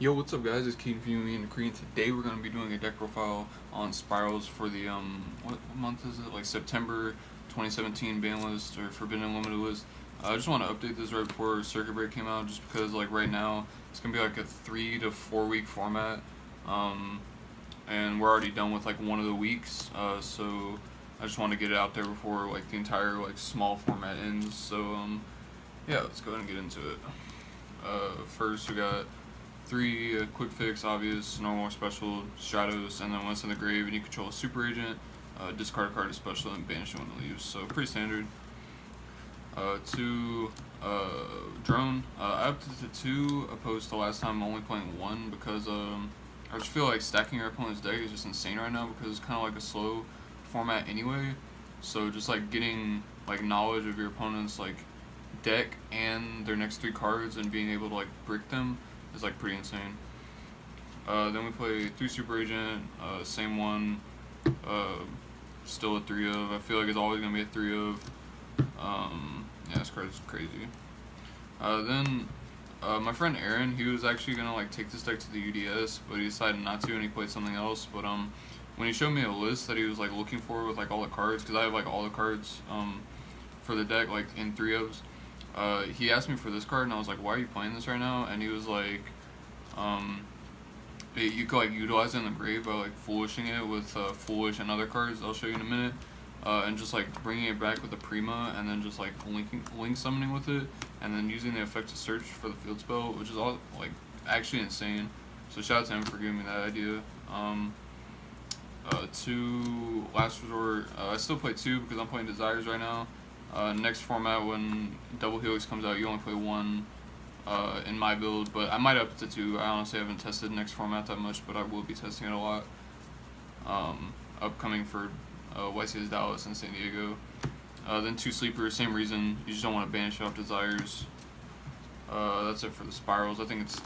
Yo, what's up, guys? It's Keaton from Me and the Korean. Today we're gonna be doing a deck profile on Spyrals for the what month is it? Like September 2017 ban list or Forbidden Unlimited list. I just want to update this right before Circuit Break came out, just because like right now it's gonna be like a 3 to 4 week format, and we're already done with like one of the weeks. So I just want to get it out there before like the entire like small format ends. So yeah, let's go ahead and get into it. First we got three quick fix, obvious, normal, special, Stratos, and then once in the grave and you control a super agent, discard a card to special and banish it when it leaves. So pretty standard. Two, drone. I upped it to two opposed to last time only playing one because I just feel like stacking your opponent's deck is just insane right now because it's kind of like a slow format anyway. So just like getting like knowledge of your opponent's like deck and their next three cards and being able to like brick them is like pretty insane. Then we play 3 Super Agent, same one, still a 3 of. I feel like it's always gonna be a 3 of. Yeah, this card is crazy. Then my friend Aaron, he was actually gonna like take this deck to the UDS, but he decided not to and he played something else. But when he showed me a list that he was like looking for with like all the cards, because I have like all the cards for the deck like in 3 ofs. He asked me for this card, and I was like, "Why are you playing this right now?" And he was like, "You could like utilize it in the grave by like foolishing it with foolish and other cards. I'll show you in a minute, and just like bringing it back with a Prima, and then just like link summoning with it, and then using the effect to search for the field spell, which is all like actually insane. So shout out to him for giving me that idea." Two last resort. I still play 2 because I'm playing Desires right now. Next format, when Double Helix comes out, you only play 1 in my build, but I might up it to 2. I honestly haven't tested next format that much, but I will be testing it a lot. Upcoming for YCS Dallas and San Diego. Then 2 Sleepers, same reason. You just don't want to banish off Desires. That's it for the Spirals. I think it's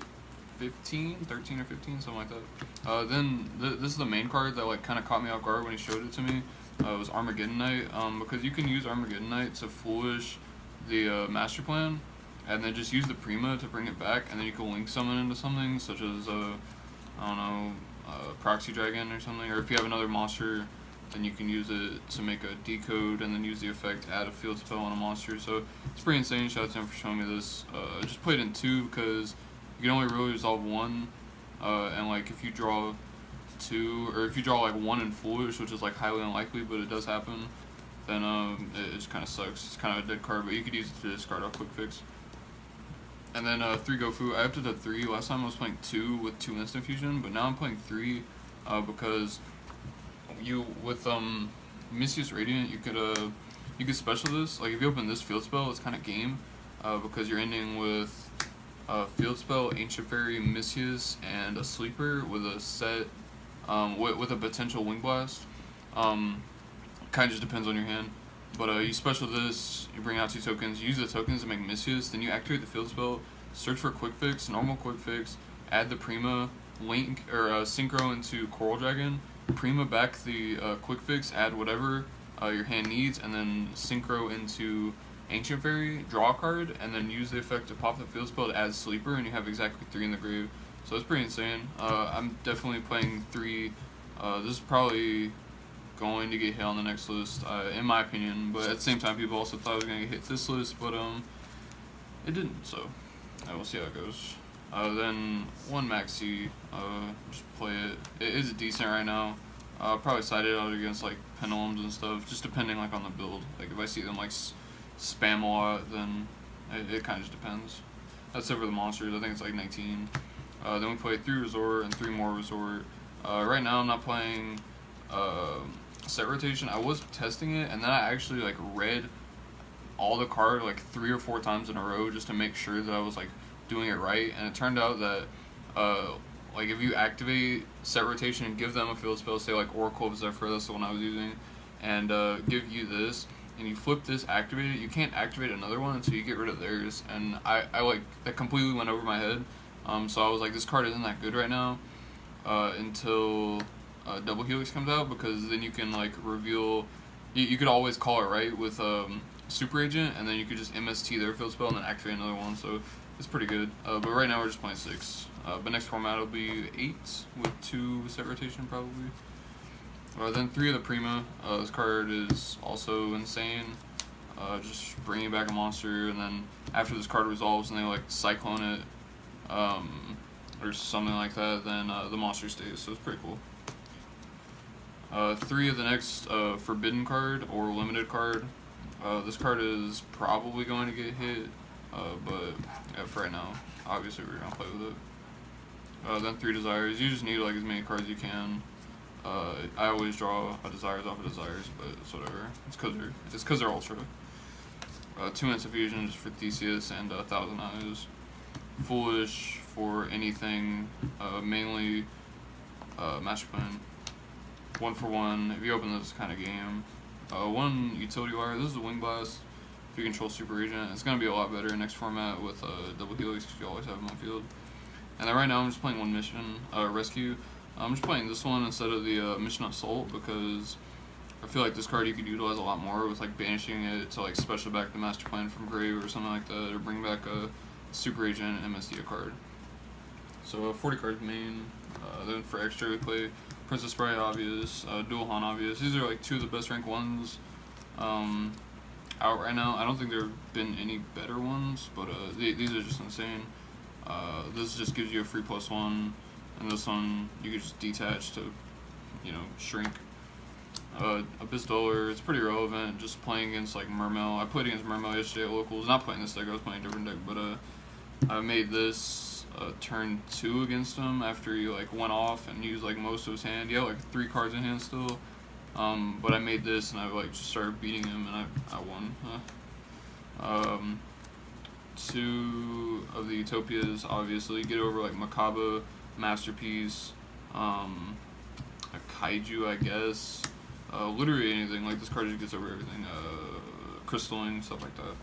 13 or 15, something like that. Then this is the main card that like kind of caught me off guard when he showed it to me. It was Armageddon Knight, because you can use Armageddon Knight to foolish the master plan, and then just use the Prima to bring it back, and then you can link summon into something such as I don't know, Proxy Dragon or something. Or if you have another monster, then you can use it to make a decode, and then use the effect add a field spell on a monster. So it's pretty insane. Shout out to him for showing me this. I just played in 2 because you can only really resolve 1, and like if you draw 2, or if you draw like 1 in foolish, which is like highly unlikely, but it does happen, then it just kind of sucks. It's kind of a dead card, but you could use it to discard off quick fix. And then 3 Gofu. I upped it to 3. Last time I was playing 2 with 2 instant fusion, but now I'm playing 3 because you with Mischievous Radiant you could special this. Like if you open this field spell, it's kind of game, because you're ending with field spell, Ancient Fairy, Mischievous, and a sleeper with a set. With a potential Wing Blast. Kind of just depends on your hand. But you special this, you bring out 2 tokens, you use the tokens to make Mischievous, then you activate the field spell, search for quick fix, normal quick fix, add the Prima, link or synchro into Coral Dragon, Prima back the quick fix, add whatever your hand needs, and then synchro into Ancient Fairy, draw a card, and then use the effect to pop the field spell to add Sleeper, and you have exactly 3 in the grave. So it's pretty insane. I'm definitely playing 3. This is probably going to get hit on the next list, in my opinion. But at the same time, people also thought it was going to get hit this list, but it didn't. So we'll see how it goes. Then 1 Maxi, just play it. It is decent right now. Probably side it out against like Pendulums and stuff, just depending like on the build. Like if I see them like spam a lot, then it kind of just depends. That's it for the monsters. I think it's like 19. Then we play 3 Resort and 3 more Resort. Right now I'm not playing set rotation. I was testing it, and then I actually like read all the card like 3 or 4 times in a row just to make sure that I was like doing it right. And it turned out that like if you activate set rotation and give them a field spell, say like Oracle of Zephyr, that's the one I was using, and give you this, and you flip this, activate it, you can't activate another one until you get rid of theirs. And I like that completely went over my head. So I was like, this card isn't that good right now until Double Helix comes out, because then you can like reveal. You could always call it right with Super Agent, and then you could just MST their field spell and then activate another one. So it's pretty good. But right now we're just playing 6. But next format will be 8 with 2 set rotation probably. Then 3 of the Prima. This card is also insane. Just bringing back a monster, and then after this card resolves and they like cyclone it, or something like that, then the monster stays. So it's pretty cool. 3 of the next forbidden card or limited card. This card is probably going to get hit, but yeah, for right now, obviously we're gonna play with it. Then 3 desires. You just need like as many cards as you can. I always draw a desires off of desires, but it's whatever. It's cause they're ultra. 2 instant fusions for Theseus and 1,000 Eyes. Foolish for anything, mainly Master Plan. 1 for 1. If you open this kind of game, 1 utility wire. This is a Wing Blast. If you control Super Agent, it's gonna be a lot better in next format with double helix because you always have them on field. And then right now I'm just playing 1 mission, rescue. I'm just playing this one instead of the mission assault because I feel like this card you could utilize a lot more with like banishing it to like special back the Master Plan from grave or something like that, or bring back a Super Agent MSD card. So 40 cards main. Then for extra we play Princess Spray obvious, Dual Han obvious. These are like 2 of the best rank ones out right now. I don't think there have been any better ones, but these are just insane. This just gives you a free +1, and this one you can just detach to, shrink. Abyss Dollar, it's pretty relevant, just playing against like Mermail. I played against Mermail yesterday at locals, not playing this deck, I was playing a different deck, but I made this turn 2 against him after he like went off and used like most of his hand. He had like 3 cards in hand still, but I made this and I like just started beating him and I won. 2 of the Utopias, obviously, get over like Makaba, Masterpiece, a Kaiju, I guess. Literally anything, like this card just gets over everything. Crystalline, stuff like that.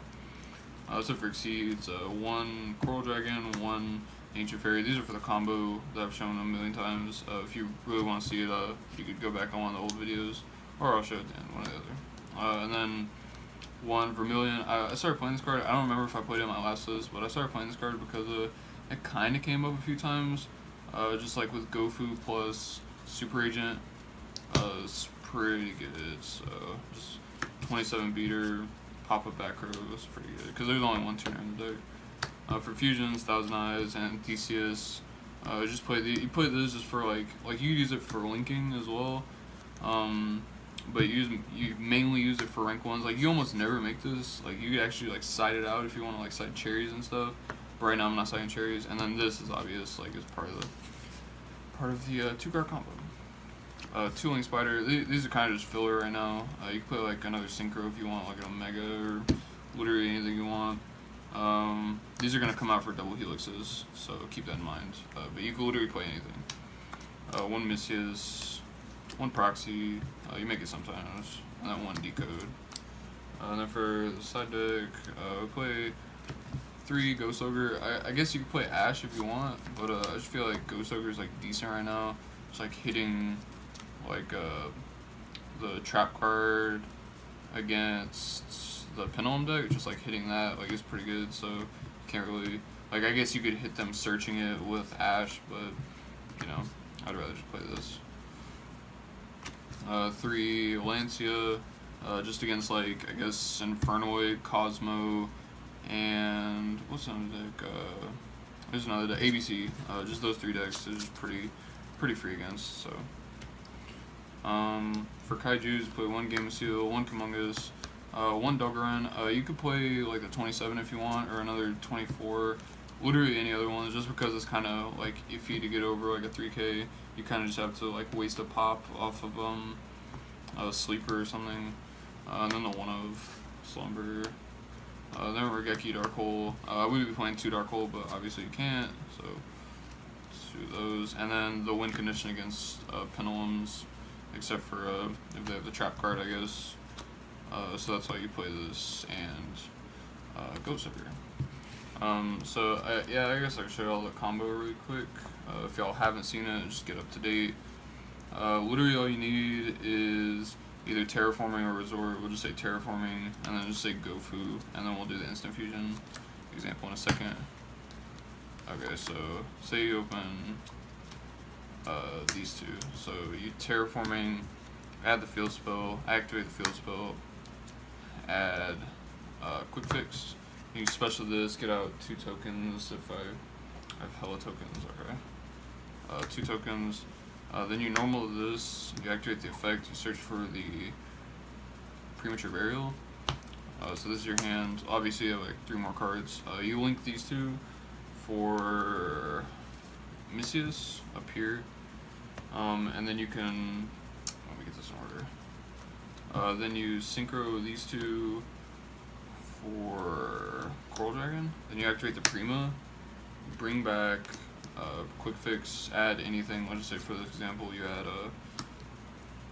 So for Exceeds, 1 Coral Dragon, 1 Ancient Fairy. These are for the combo that I've shown a million times. If you really want to see it, you could go back on one of the old videos, or I'll show it at the end, one or the other. And then 1 Vermilion. I started playing this card. I don't remember if I played it in my last list, but I started playing this card because it kind of came up a few times. Just like with Gofu plus Super Agent. It's pretty good. So just 27 beater, pop up back row is pretty good because there's only 1 tuner in the deck. For fusions, 1,000 Eyes and Theseus, just play you play this just for like you use it for linking as well. But you mainly use it for rank 1s. Like you almost never make this. Like you could actually like side it out if you want to like side cherries and stuff. But right now I'm not siding cherries. And then this is obvious, like it's part of the 2-card combo. 2 Link Spider. These are kind of just filler right now. You can play like another Synchro if you want, like an Omega or literally anything you want. These are gonna come out for double helixes, so keep that in mind. But you can literally play anything. 1 Misses, 1 Proxy. You make it sometimes, and then 1 Decode. And then for the side deck, we play 3 Ghost Ogre. I guess you can play Ash if you want, but I just feel like Ghost Ogre is like decent right now. It's like hitting like the trap card against the Pendulum deck, just like hitting that like is pretty good. So you can't really like, I guess you could hit them searching it with Ash, but I'd rather just play this. 3 Lancia, just against like I guess Infernoid, Cosmo, and what's another deck? There's another deck, ABC. Just those 3 decks is just pretty free against. So for Kaijus, play 1 Game of Seal, 1 Kumongas, 1 Dogaran. You could play like the 27 if you want, or another 24. Literally any other ones, just because it's kind of like iffy to get over like a 3K. You kind of just have to like waste a pop off of a Sleeper or something. And then the 1 of Slumber. Then Regeki Dark Hole. We would be playing 2 Dark Hole, but obviously you can't, so let's do those. And then the win condition against Pendulums, except for if they have the trap card, I guess. So that's why you play this and Ghost Ogre. Yeah, I guess I can show y'all the combo really quick. If y'all haven't seen it, just get up to date. Literally all you need is either Terraforming or Resort. We'll just say Terraforming, and then just say Gofu, and then we'll do the Instant Fusion example in a second. Okay, so say you open these two. So you terraforming, add the field spell, activate the field spell, add quick fix. You special this, get out 2 tokens if I have hella tokens, okay. 2 tokens. Then you normal this, you activate the effect, you search for the premature burial. So this is your hand. Obviously you have like 3 more cards. You link these two for Misius up here. And then you can, let me get this in order. Then you synchro these two for Coral Dragon. Then you activate the Prima, bring back quick fix, add anything. Let's just say for this example you add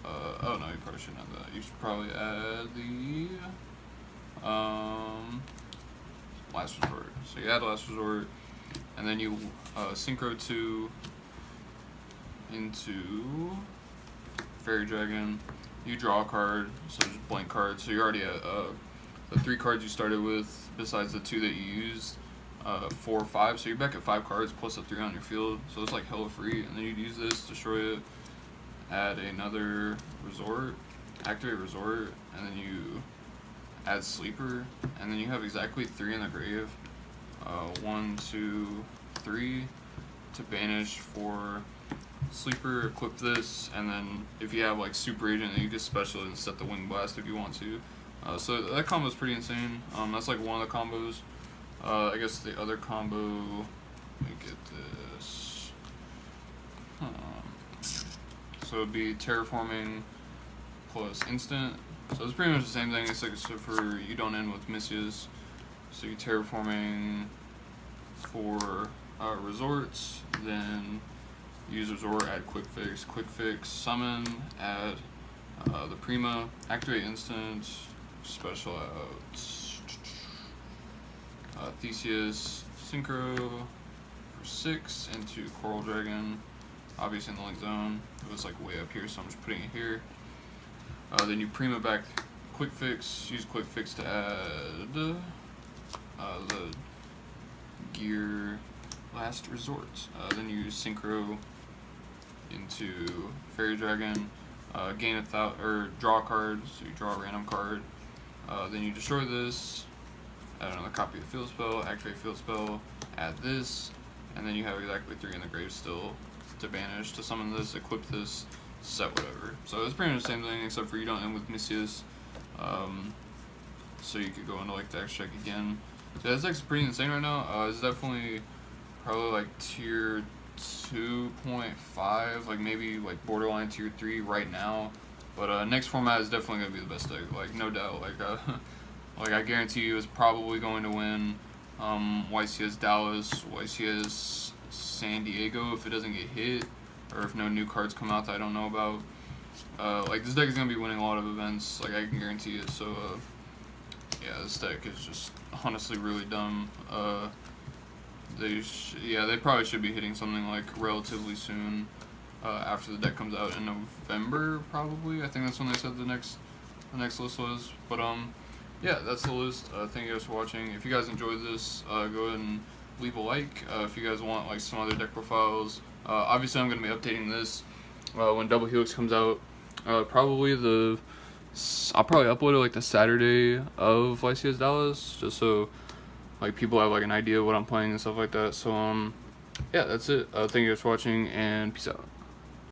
oh no, you probably shouldn't have that. You should probably add the Last Resort. So you add Last Resort, and then you synchro 2 into Fairy Dragon. You draw a card, so just blank cards. So you're already at the 3 cards you started with, besides the 2 that you used, 4 or 5. So you're back at 5 cards plus a 3 on your field. So it's like hella free. And then you'd use this, destroy it, add another resort, activate resort, and then you add sleeper, and then you have exactly 3 in the grave. 1, 2, 3 to banish for sleeper. Equip this, and then if you have like super agent, then you just special and set the wing blast if you want to. So that combo is pretty insane. That's like one of the combos. I guess the other combo, let me get this. So it'd be terraforming plus instant. So it's pretty much the same thing, except for you don't end with Misius. So you terraforming for resorts, then use resort, add quick fix, summon, add the Prima, activate instant, special out Theseus, synchro for 6 into Coral Dragon, obviously in the link zone. It was like way up here, so I'm just putting it here. Then you Prima back quick fix, use quick fix to add the gear Last Resort. Then you synchro into Fairy Dragon, gain or draw a card, so you draw a random card. Then you destroy this, add another copy of the field spell, activate field spell, add this, and then you have exactly 3 in the grave still to banish, to summon this, equip this, set whatever. So it's pretty much the same thing, except for you don't end with Misius. So you could go into like the X check again. So that deck's pretty insane right now. It's definitely probably like tier 2.5, like maybe like borderline tier 3 right now. But next format is definitely gonna be the best deck, like no doubt. Like like I guarantee you, it's probably going to win YCS Dallas, YCS San Diego if it doesn't get hit, or if no new cards come out that I don't know about. Like this deck is gonna be winning a lot of events, like I can guarantee it. So yeah, this deck is just honestly really dumb. They probably should be hitting something like relatively soon, after the deck comes out in November probably. I think that's when they said the next list was. But yeah, that's the list. Thank you guys for watching. If you guys enjoyed this, go ahead and leave a like. If you guys want like some other deck profiles, obviously I'm gonna be updating this when Double Helix comes out. I'll probably upload it like the Saturday of YCS Dallas, just so like people have like an idea of what I'm playing and stuff like that. So yeah, that's it. Thank you guys for watching, and peace out.